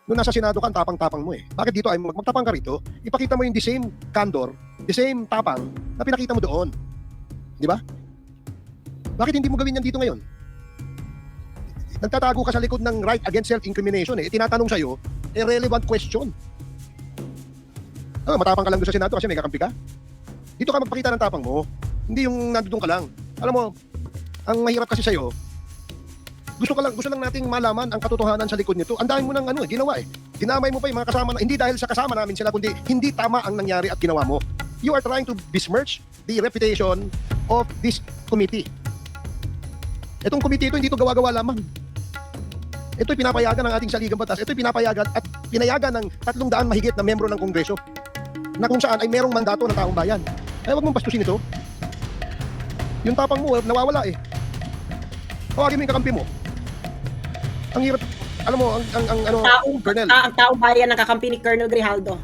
Nung nasa Senado ka, ang tapang-tapang mo eh. Bakit dito ay magtapang ka rito, ipakita mo yung the same candor, the same tapang na pinakita mo doon. Di ba? Bakit hindi mo gawin yan dito ngayon? Nagtatago ka sa likod ng right against self-incrimination eh. Tinatanong sa'yo, irrelevant question. Matapang ka lang doon sa Senado kasi may kakampi ka? Dito ka magpakita ng tapang mo. Hindi yung nandoon ka lang. Alam mo, ang mahirap kasi sa'yo, gusto lang nating malaman ang katotohanan sa likod nito. Ang dami mo nang ginawa eh. Dinamay mo pa yung mga kasama na, hindi dahil sa kasama namin sila, kundi hindi tama ang nangyari at ginawa mo. You are trying to besmirch the reputation of this committee. Itong committee ito, hindi ito gawa-gawa lamang. Ito'y pinapayagan ng ating saligang batas. Ito'y pinapayagan at pinayagan ng 300 mahigit na membro ng Kongreso na kung saan ay merong mandato ng taong bayan. Ay wag mong bastusin ito. Yung tapang mo, nawawala eh. Tawagin mo yung kakampi mo. Ang hirap, alam mo, ang Taong Colonel. Ang taong bayan ng kakampi ni Colonel Grijaldo.